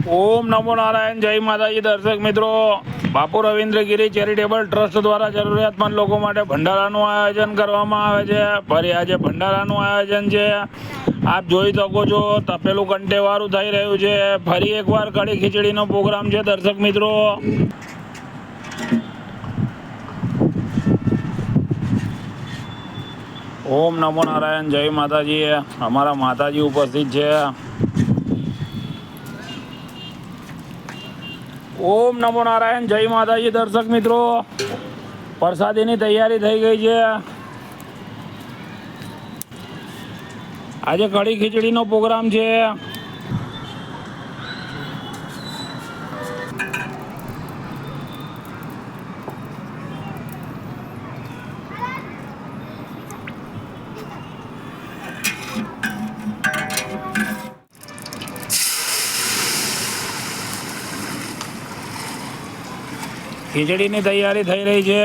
ઓમ નમો નારાયણ. જય માતાજી. દર્શક મિત્રો, બાપુ રવિન્દ્રગીરી ચેરિટેબલ ટ્રસ્ટ દ્વારા જરૂરિયાતમંદ લોકો માટે ભંડારાનું આયોજન કરવામાં આવે છે. ફરી આજે ભંડારાનું આયોજન છે. આપ જોઈ શકો છો, તપેલું કંટેવાળું થઈ રહ્યું છે. ફરી એકવાર કઢી ખીચડીનો પ્રોગ્રામ છે. દર્શક મિત્રો, ઓમ નમો નારાયણ. જય માતાજી. અમારા માતાજી ઉપસ્થિત છે. ઓમ નમો નારાયણ. જય માતાજી. દર્શક મિત્રો, પ્રસાદીની તૈયારી થઈ ગઈ છે. આજે કઢી ખીચડીનો પ્રોગ્રામ છે. ખીચડીની તૈયારી થઈ રહી છે.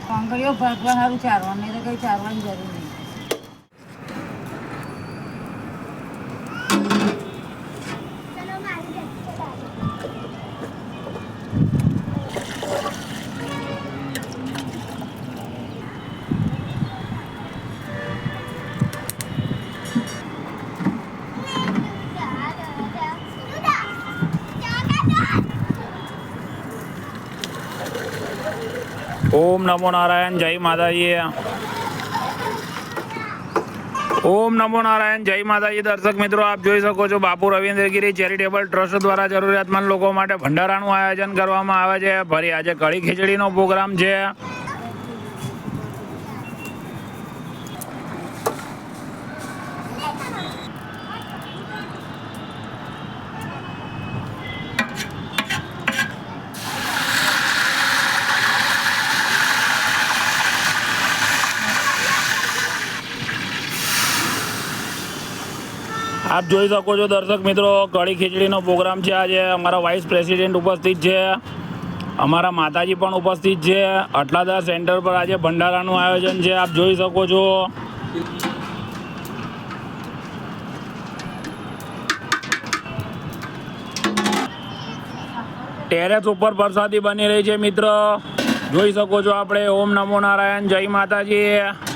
કોંગળીઓ ભરવા સારું ચારવાનું, નહીં તો કંઈ ચારવાની જરૂર નહીં. ઓમ નમો નારાયણ. જય માતાજી. ઓમ નમો નારાયણ. જય માતાજી. દર્શક મિત્રો, આપ જોઈ શકો છો, બાપુ રવિન્દ્રગીરી ચેરિટેબલ ટ્રસ્ટ દ્વારા જરૂરિયાતમંદ લોકો માટે ભંડારાનું આયોજન કરવામાં આવે છે. ફરી આજે કઢી ખીચડીનો પ્રોગ્રામ છે. આપ જોઈ શકો છો દર્શક મિત્રો, કઢી ખીચડીનો પ્રોગ્રામ છે. આજે અમારા વાઇસ પ્રેસિડેન્ટ ઉપસ્થિત છે. અમારા માતાજી પણ ઉપસ્થિત છે. અટલાદા સેન્ટર પર આજે ભંડારાનું આયોજન છે. આપ જોઈ શકો છો. ટેરેસ ઉપર પ્રસાદી બની રહી છે. મિત્ર જોઈ શકો છો આપણે. ઓમ નમો નારાયણ. જય માતાજી.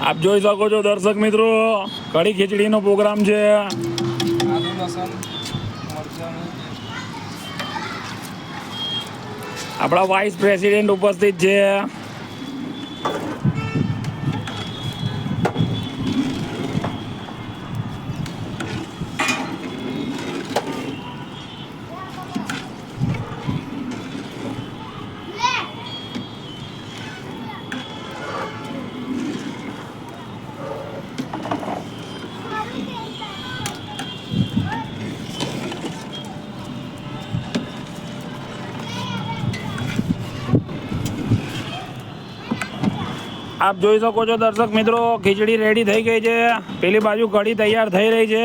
આપ જોઈ શકો છો દર્શક મિત્રો, કઢી ખીચડીનો પ્રોગ્રામ છે. આપણા વાઇસ પ્રેસિડેન્ટ ઉપસ્થિત છે. આપ જોઈ શકો છો દર્શક મિત્રો, ખીચડી રેડી થઈ ગઈ છે. પેલી બાજુ કઢી તૈયાર થઈ રહી છે.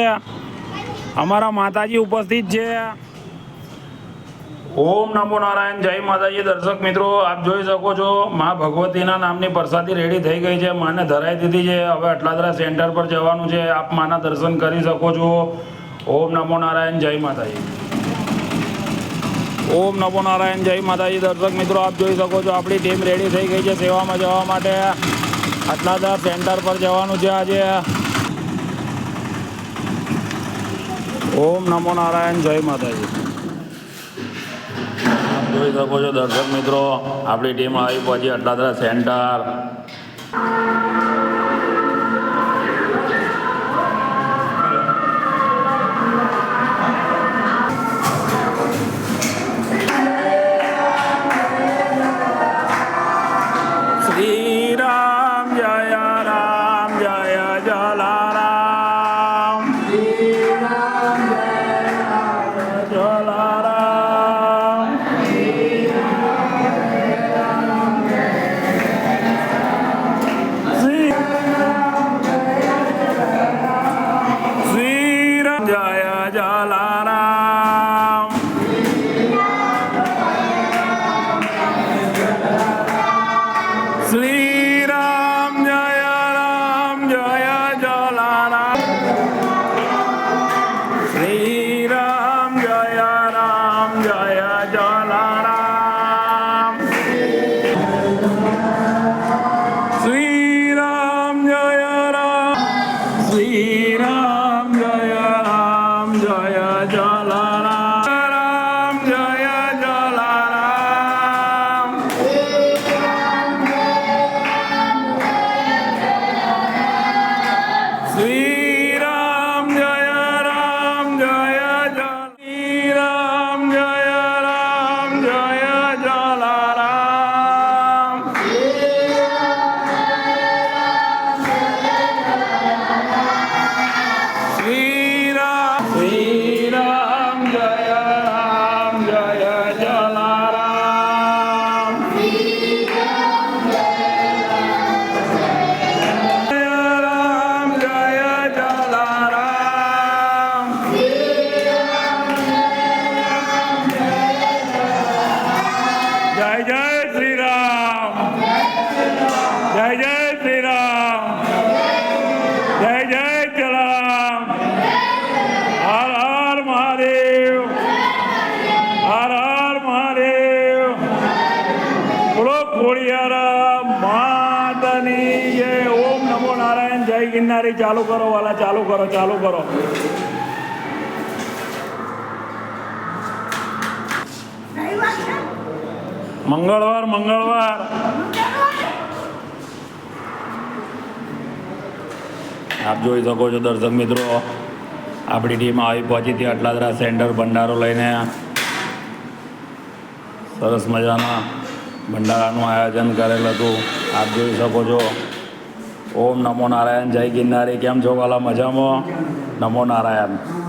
અમારા માતાજી ઉપસ્થિત છે. ઓમ નમો નારાયણ. જય માતાજી. દર્શક મિત્રો, આપ જોઈ શકો છો, મા ભગવતીના નામની પ્રસાદી રેડી થઈ ગઈ છે. માને ધરાઈ દીધી છે. હવે અટલાદરા સેન્ટર પર જવાનું છે. આપ માના દર્શન કરી શકો છો. ઓમ નમો નારાયણ. જય માતાજી. ઓમ નમો નારાયણ. જય માતાજી. દર્શક મિત્રો, આપ જોઈ શકો છો, આપણી ટીમ રેડી થઈ ગઈ છે સેવામાં જવા માટે. અટલાદા સેન્ટર પર જવાનું છે આજે. ઓમ નમો નારાયણ. જય માતાજી. આપ જોઈ શકો છો દર્શક મિત્રો, આપણી ટીમ આવી પહોંચી અટલાદા સેન્ટર. શ્રી રામ જય રામ જય જલારામ. જલારામ. શ્રી રામ જય જલારામ. શ્રી રામ જય જલારામ શ્રી રામ જય રામ શ્રી રામ જય જલારામ રામ જય જલારામ શ્રી રામ જય શ્રી રામ જય જલારામ શ્રી રામ જય જલારામ રામ જય જલારામ જય જય શ્રી રામ જય જય શ્રી રામ જય જય જલારામ હર હર મહાદેવ હર હર મહાદેવ બોલો ખોડિયાર માતાની જય ઓમ નમો નારાયણ જય ગિરનારી ચાલુ કરો વાલા ચાલુ કરો મંગળવાર આપ જોઈ શકો છો દર્શક મિત્રો આપણી ટીમ આવી પહોંચી હતી અટલાદરા સેન્ટર ભંડારો લઈને સરસ મજાના ભંડારાનું આયોજન કરેલ હતું આપ જોઈ શકો છો ઓમ નમો નારાયણ જય ગિરનારી કેમ છો વાલા મજામાં નમો નારાયણ